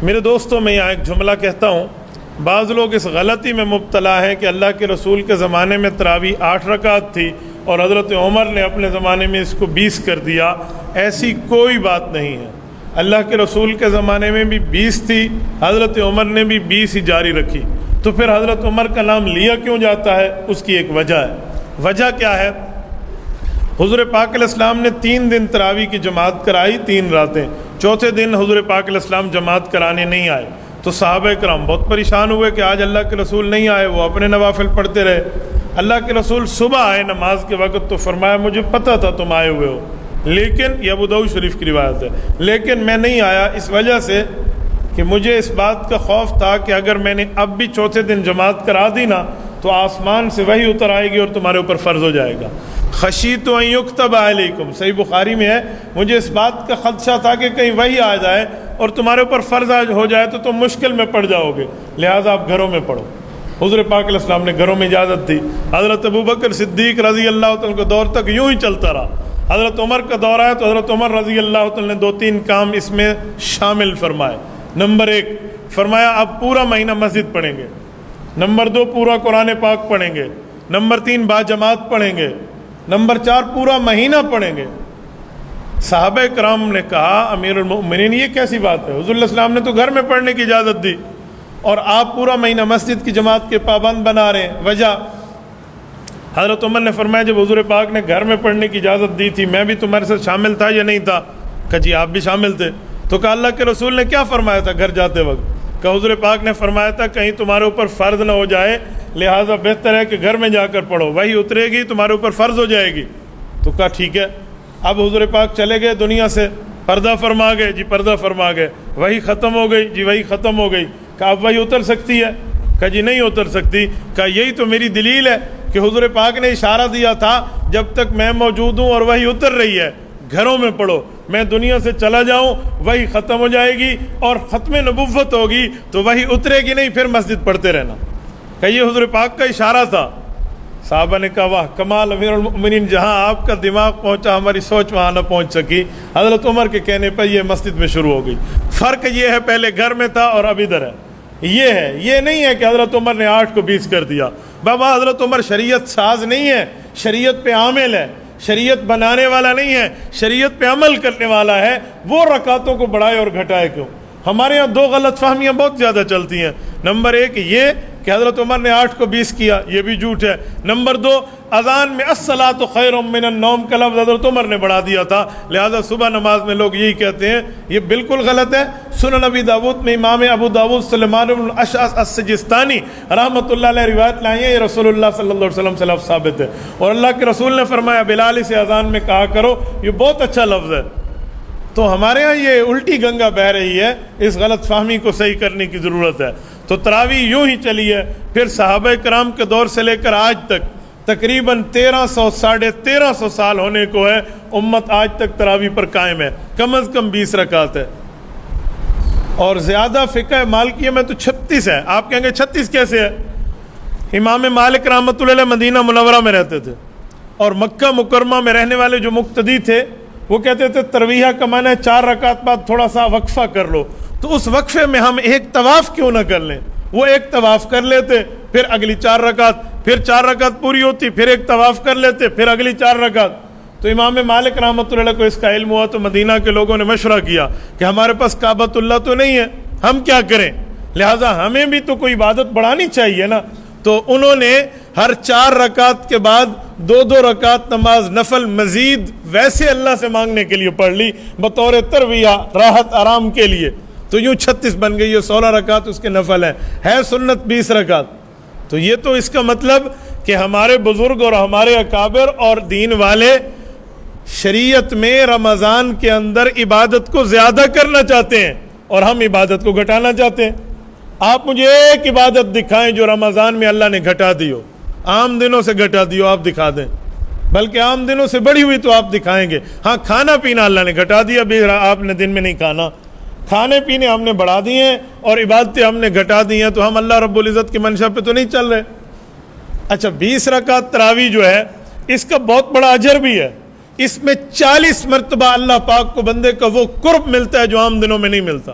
میرے دوستوں، میں یہاں ایک جملہ کہتا ہوں، بعض لوگ اس غلطی میں مبتلا ہیں کہ اللہ کے رسول کے زمانے میں تراویح 8 رکعت تھی اور حضرت عمر نے اپنے زمانے میں اس کو 20 کر دیا۔ ایسی کوئی بات نہیں ہے۔ اللہ کے رسول کے زمانے میں بھی 20 تھی، حضرت عمر نے بھی 20 ہی جاری رکھی۔ تو پھر حضرت عمر کا نام لیا کیوں جاتا ہے؟ اس کی ایک وجہ ہے۔ وجہ کیا ہے؟ حضور پاک علیہ السلام نے 3 دن تراویح کی جماعت کرائی، 3 راتیں۔ چوتھے دن حضور پاک علیہ السلام جماعت کرانے نہیں آئے تو صحابہ کرام بہت پریشان ہوئے کہ آج اللہ کے رسول نہیں آئے۔ وہ اپنے نوافل پڑھتے رہے۔ اللہ کے رسول صبح آئے نماز کے وقت تو فرمایا مجھے پتہ تھا تم آئے ہوئے ہو، لیکن یہ ابو داؤد شریف کی روایت ہے، لیکن میں نہیں آیا اس وجہ سے کہ مجھے اس بات کا خوف تھا کہ اگر میں نے اب بھی چوتھے دن جماعت کرا دی نا تو آسمان سے وحی اتر آئے گی اور تمہارے اوپر فرض ہو جائے گا۔ خشیت ان یکتب علیکم، صحیح بخاری میں ہے، مجھے اس بات کا خدشہ تھا کہ کہیں وحی آ جائے اور تمہارے اوپر فرض ہو جائے تو تم مشکل میں پڑ جاؤ گے، لہٰذا آپ گھروں میں پڑھو۔ حضور پاک علیہ السلام نے گھروں میں اجازت دی۔ حضرت ابوبکر صدیق رضی اللہ تعالیٰ کا دور تک یوں ہی چلتا رہا۔ حضرت عمر کا دور آیا تو حضرت عمر رضی اللہ تعالیٰ نے 2-3 کام اس میں شامل فرمائے۔ نمبر 1 فرمایا اب پورا مہینہ مسجد پڑھیں گے۔ نمبر 2 پورا قرآن پاک پڑھیں گے۔ نمبر 3 باجماعت پڑھیں گے۔ نمبر 4 پورا مہینہ پڑھیں گے۔ صحابہ کرام نے کہا امیر المؤمنین یہ کیسی بات ہے؟ حضور علیہ السلام نے تو گھر میں پڑھنے کی اجازت دی اور آپ پورا مہینہ مسجد کی جماعت کے پابند بنا رہے ہیں، وجہ؟ حضرت عمر نے فرمایا جب حضور پاک نے گھر میں پڑھنے کی اجازت دی تھی میں بھی تمہارے ساتھ شامل تھا یا نہیں تھا؟ کہ جی آپ بھی شامل تھے۔ تو کہا اللہ کے رسول نے کیا فرمایا تھا گھر جاتے وقت؟ کہ حضور پاک نے فرمایا تھا کہیں تمہارے اوپر فرض نہ ہو جائے، لہٰذا بہتر ہے کہ گھر میں جا کر پڑھو، وہی اترے گی تمہارے اوپر فرض ہو جائے گی۔ تو کہا ٹھیک ہے۔ اب حضور پاک چلے گئے دنیا سے، پردہ فرما گئے، جی پردہ فرما گئے، وہی ختم ہو گئی، جی وہی ختم ہو گئی۔ کہا اب وہی اتر سکتی ہے؟ کہا جی نہیں اتر سکتی۔ کہا یہی تو میری دلیل ہے کہ حضور پاک نے اشارہ دیا تھا جب تک میں موجود ہوں اور وہی اتر رہی ہے گھروں میں پڑھو، میں دنیا سے چلا جاؤں وہی ختم ہو جائے گی اور ختم نبوت ہوگی تو وہی اترے گی نہیں، پھر مسجد پڑھتے رہنا۔ کہ یہ حضور پاک کا اشارہ تھا۔ صحابہ نے کہا واہ کمال امیر المؤمنین، جہاں آپ کا دماغ پہنچا ہماری سوچ وہاں نہ پہنچ سکی۔ حضرت عمر کے کہنے پر یہ مسجد میں شروع ہو گئی۔ فرق یہ ہے پہلے گھر میں تھا اور اب ادھر ہے، یہ ہے، یہ نہیں ہے کہ حضرت عمر نے 8 کو 20 کر دیا۔ بابا حضرت عمر شریعت ساز نہیں ہے، شریعت پہ عامل ہے، شریعت بنانے والا نہیں ہے، شریعت پہ عمل کرنے والا ہے۔ وہ رکعتوں کو بڑھائے اور گھٹائے کیوں؟ ہمارے یہاں 2 غلط فہمیاں بہت زیادہ چلتی ہیں۔ نمبر 1 یہ کہ حضرت عمر نے 8 کو 20 کیا، یہ بھی جھوٹ ہے۔ نمبر 2 اذان میں الصلاۃ خیر من النوم کا لفظ حضرت عمر نے بڑھا دیا تھا، لہذا صبح نماز میں لوگ یہی کہتے ہیں، یہ بالکل غلط ہے۔ سنن ابی داود میں امام ابو داود سلیمان بن الاشعث السجستانی رحمۃ اللہ علیہ روایت لائے ہیں، یہ رسول اللہ صلی اللہ علیہ وسلم سے لفظ ثابت ہے، اور اللہ کے رسول نے فرمایا بلال سے اذان میں کہا کرو، یہ بہت اچھا لفظ ہے۔ تو ہمارے ہاں یہ الٹی گنگا بہہ رہی ہے، اس غلط فہمی کو صحیح کرنے کی ضرورت ہے۔ تو تراویح یوں ہی چلی ہے، پھر صحابہ کرام کے دور سے لے کر آج تک تقریباً 1300 ساڑھے 1300 سال ہونے کو ہے، امت آج تک تراویح پر قائم ہے، کم از کم 20 رکعت ہے، اور زیادہ فقہ مالکیہ میں تو 36 ہے۔ آپ کہیں گے 36 کیسے ہے؟ امام مالک رحمۃ اللہ علیہ مدینہ منورہ میں رہتے تھے، اور مکہ مکرمہ میں رہنے والے جو مقتدی تھے وہ کہتے تھے ترویہ کا معنی ہے 4 رکعت بعد تھوڑا سا وقفہ کر لو، تو اس وقفے میں ہم ایک طواف کیوں نہ کر لیں؟ وہ ایک طواف کر لیتے، پھر اگلی 4 رکعت، پھر 4 رکعت پوری ہوتی، پھر ایک طواف کر لیتے، پھر اگلی 4 رکعت۔ تو امام مالک رحمۃ اللہ علیہ کو اس کا علم ہوا تو مدینہ کے لوگوں نے مشورہ کیا کہ ہمارے پاس کعبۃ اللہ تو نہیں ہے، ہم کیا کریں؟ لہٰذا ہمیں بھی تو کوئی عبادت بڑھانی چاہیے نا۔ تو انہوں نے ہر 4 رکعت کے بعد 2 رکعت نماز نفل مزید ویسے اللہ سے مانگنے کے لیے پڑھ لی بطور ترویہ، راحت آرام کے لیے، تو یوں 36 بن گئی، یہ 16 رکعت اس کے نفل ہے سنت 20 رکعت۔ تو یہ تو اس کا مطلب کہ ہمارے بزرگ اور ہمارے اکابر اور دین والے شریعت میں رمضان کے اندر عبادت کو زیادہ کرنا چاہتے ہیں اور ہم عبادت کو گھٹانا چاہتے ہیں۔ آپ مجھے ایک عبادت دکھائیں جو رمضان میں اللہ نے گھٹا دی ہو، عام دنوں سے گھٹا دی ہو، آپ دکھا دیں، بلکہ عام دنوں سے بڑھی ہوئی تو آپ دکھائیں گے۔ ہاں کھانا پینا اللہ نے گھٹا دیا، بھی آپ نے دن میں نہیں کھانا، کھانے پینے ہم نے بڑھا دیے ہیں اور عبادتیں ہم نے گھٹا دی ہیں، تو ہم اللہ رب العزت کی منشا پہ تو نہیں چل رہے۔ اچھا 20 رکعت تراویح جو ہے اس کا بہت بڑا اجر بھی ہے، اس میں 40 مرتبہ اللہ پاک کو بندے کا وہ قرب ملتا ہے جو عام دنوں میں نہیں ملتا۔